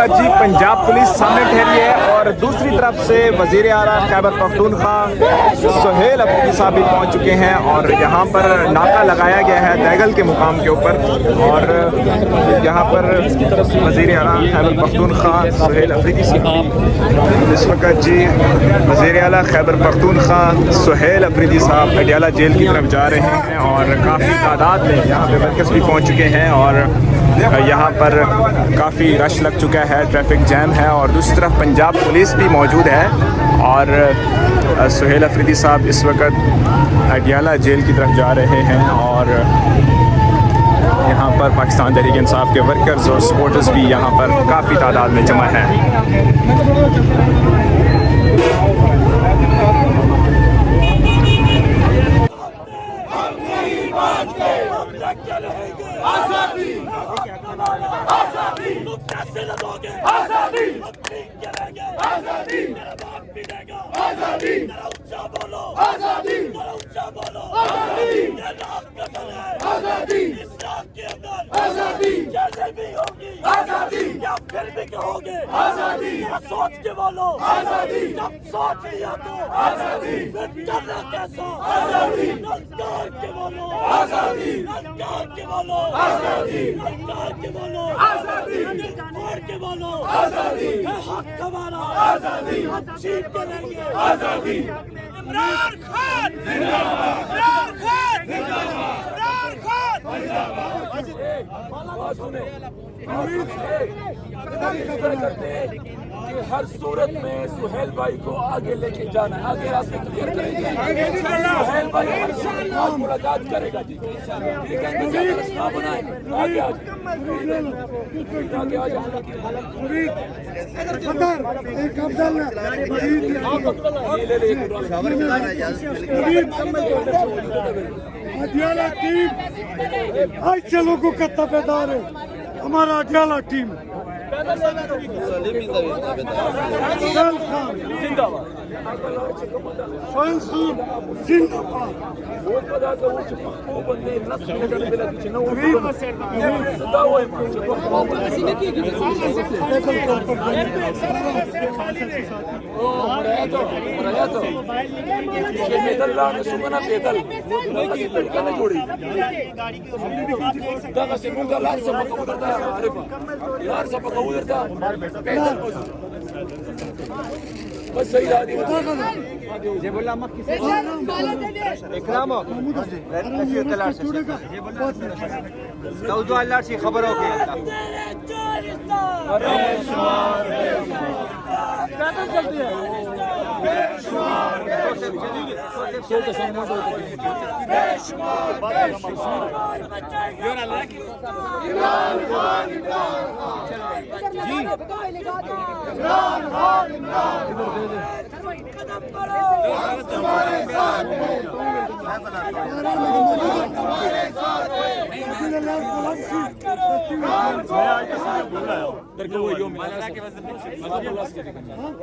वक्त जी पंजाब पुलिस सामने ठहरी है और दूसरी तरफ से वज़ीर आला खैबर पख्तूनख्वा सुहेल अफरीदी साहब भी पहुंच चुके हैं और यहाँ पर नाका लगाया गया है दैगल के मुकाम के ऊपर। और यहाँ पर वज़ीर आला खैबर पख्तूनख्वा सुहेल अफरीदी साहब इस वक्त जी वज़ीर आला खैबर पख्तूनख्वा सुहेल अफरीदी साहब अडियाला जेल की तरफ जा रहे हैं और काफ़ी तादाद में यहाँ पे वर्कर्स भी पहुँच चुके हैं और यहाँ पर काफ़ी रश लग चुका है, ट्रैफिक जैम है और दूसरी तरफ पंजाब पुलिस भी मौजूद है। और सुहेल अफरीदी साहब इस वक्त अडियाला जेल की तरफ जा रहे हैं और यहाँ पर पाकिस्तान तहरीक इंसाफ के वर्कर्स और सपोर्टर्स भी यहाँ पर काफ़ी तादाद में जमा हैं। सोच के बोलो आजादी, जब सोच लिया तो आजादी, फिर करना कैसा आजादी, ललकार के बोलो आजादी, ललकार के बोलो आजादी, ललकार के बोलो आजादी, मार के बोलो आजादी, है हक हमारा आजादी, हम जीत के रहेंगे आजादी। इमरान खान जिंदाबाद, इमरान खान जिंदाबाद, इमरान खान जिंदाबाद। सुने कि हर सूरत में सुहेल भाई को आगे लेके जाना है, आगे रास्ते क्लियर करेंगे। सुहेल भाई आज मुलाकात करेगा जी, ठीक है, रास्ता बनाए आगे आ अडियाला टीम ऐसे लोगों का तबेदार है हमारा अडियाला टीम। बस सही आदमी जे बोला मत किसी इकराम कलार से खबर हो गई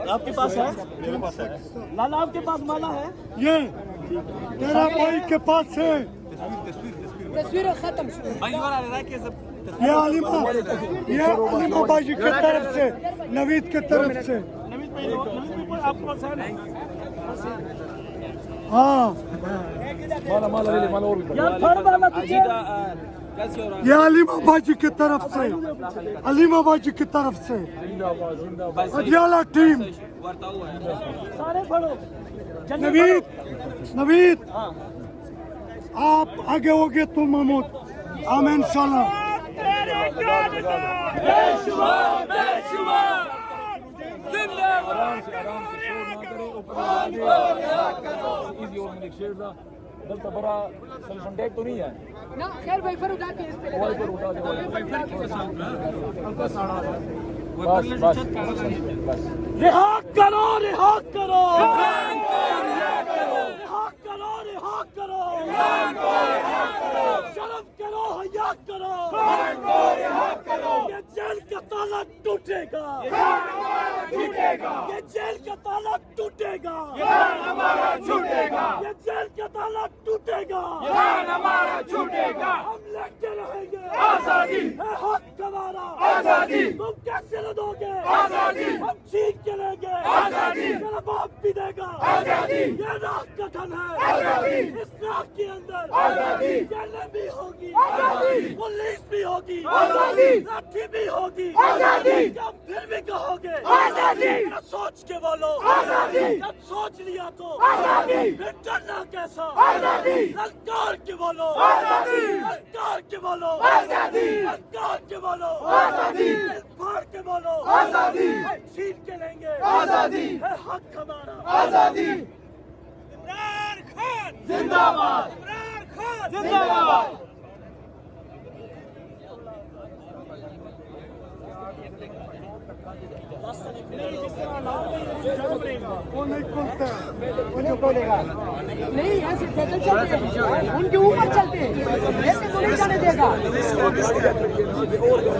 आपके पास है, लाला आपके पास माला है, ये तेरा भाई के पास है, तस्वीर खत्म। ये अलीमा बाजी की तरफ से, नवीद की तरफ से। हाँ ये अलीमा बाजी की तरफ से, अलीमा बाजी की तरफ से अडियाला टीम। नवीद आप आगे होगे तो महमूद आमीन इंशाल्लाह। तो बड़ा सोल्यूशन डेक तो नहीं है ना, खैर भाई पर उठा के इस पे रिहा करो, रिहा करो, रिहा करो, रिहा करो, शर्म के करो हया करो ये जेल का ताला टूटेगा ये जेल का ताला टूटेगा ये जेल का ताला टूटेगा हम लड़ते रहेंगे आजादी है हक हमारा आजादी तुम कैसे लड़ोगे आजादी हम जीत के लेंगे आजादी मेरा बाप भी देगा आजादी ये राह गठन है आजादी इस राह के अंदर आजादी जेलें भी होगी आजादी पुलिस भी होगी आजादी लाठी भी होगी आजादी जब फिर भी कहोगे आजादी सोच के बोलो आजादी जब सोच लिया तो आजादी फिर डरना कैसा आजादी ललकार के बोलो आजादी ललकार के बोलो आजादी ललकार के बोलो आजादी फाड़ के बोलो आजादी छीन के लेंगे आजादी है हक हमारा आजादी इमरान खान जिंदाबाद इमरान खान जिंदाबाद वो नहीं खुलता नहीं ऐसे पैदल चलते हैं उनके ऊपर चलते हैं ऐसे तो नहीं जाने देगा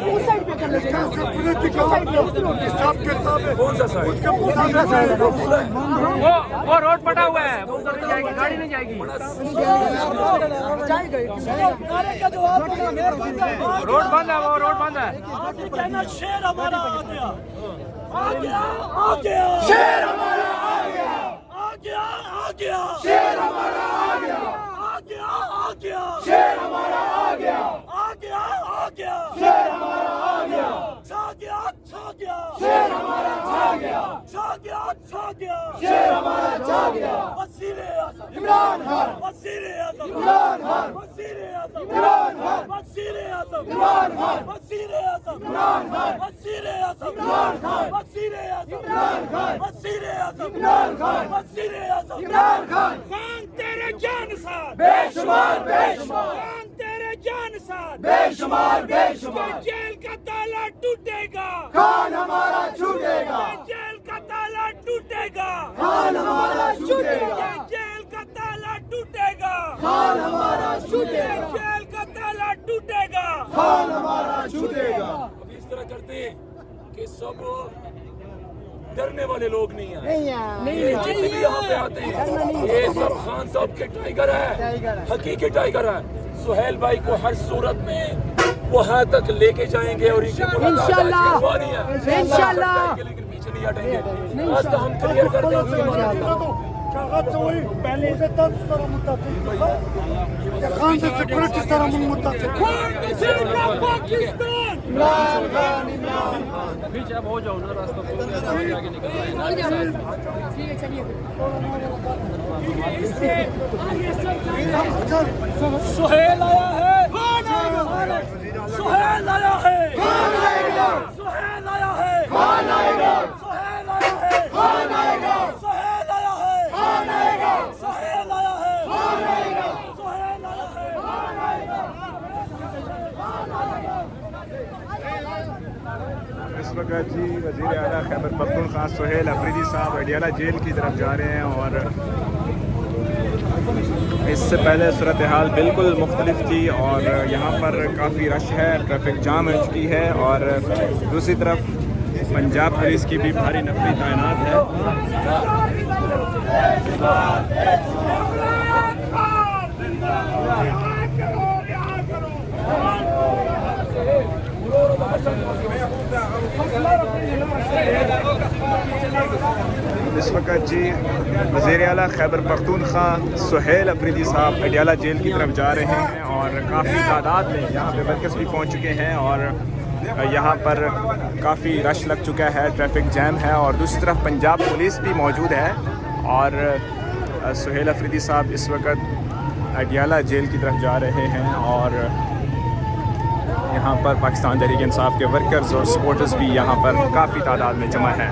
उस साइड पे कर लेगा वो रोड पटा हुआ है, वो उधर नहीं जाएगी, गाड़ी नहीं जाएगी। नारे का जवाब रोड बंद है, वो रोड बंद है। आगे कहना शेर हमारा आ गया आ गया आ गया शेर हमारा आ गया आ गया आ गया शेर हमारा आ गया आ गया आ गया शेर हमारा आ गया आ गया आ गया शेर हमारा आ गया छा गया छा गया शेर हमारा छा गया छा गया छा गया शेर हमारा छा गया वज़ीर आज़म इमरान खान वज़ीर आज़म इमरान खान वज़ीर आज़म इमरान खान वज़ीर आज़म इमरान खान वज़ीर आज़म इमरान खान वज़ीर आज़म इमरान खान वज़ीर आज़म इमरान खान वज़ीर आज़म इमरान खान वज़ीर आज़म इमरान खान खान तेरे जान साथ बेशुमार बेशुमार खान तेरे जान साथ बेशुमार बेशुमार जेल का ताला टूटेगा खान हमारा छूटेगा जेल का ताला टूटेगा खान हमारा छूटेगा जेल का ताला टूटेगा खान हमारा छूटेगा जेल का ताला टूटेगा खान हमारा छूटेगा। इस तरह करते कि सब डरने वाले लोग नहीं हैं ये जितने भी यहाँ पे आते हैं ये सब खान साहब के टाइगर है हकीकी टाइगर है। सुहेल भाई को हर सूरत में वहाँ तक लेके जाएंगे और इंशाल्लाह लेकिन पीछे नहीं हटेंगे। आज तो हम क्लियर कर देंगे पहले से तब सारा मुताबिक खान से सिक्योरिटी सारा मुताबिक पाकिस्तान इमरान खान इमरान खान पीछे अब हो जाओ ना, रास्ता खोल के आगे निकल ठीक है चलिए सुहेल आया है सुहेल आया है सुहेल आया है खान आएगा सुहेल आया है खान आएगा सुहेल आया है खान आएगा सुहेल आया है खान आएगा सुहेल आया है खान आएगा। इस वक्त जी वज़ीर आला खैबर पख्तूनख्वा सुहेल अफरीदी साहब अडियाला जेल की तरफ जा रहे हैं और इससे पहले सूरत हाल बिल्कुल मुख्तलिफ थी और यहाँ पर काफ़ी रश है, ट्रैफिक जाम हो चुकी है और दूसरी तरफ पंजाब पुलिस की भी भारी नफरी तैनात है। इस वक्त जी वज़ीर आला खैबर पख्तूनख्वा सुहेल अफरीदी साहब अडियाला जेल की तरफ जा रहे हैं और काफ़ी तादाद में यहाँ पे वर्कर्स भी पहुँच चुके हैं और यहाँ पर काफ़ी रश लग चुका है, ट्रैफिक जैम है और दूसरी तरफ पंजाब पुलिस भी मौजूद है और सुहेल अफरीदी साहब इस वक्त अडियाला जेल की तरफ जा रहे हैं और यहाँ पर पाकिस्तान तहरीक इंसाफ के वर्कर्स और सपोर्टर्स भी यहाँ पर काफ़ी तादाद में जमा हैं।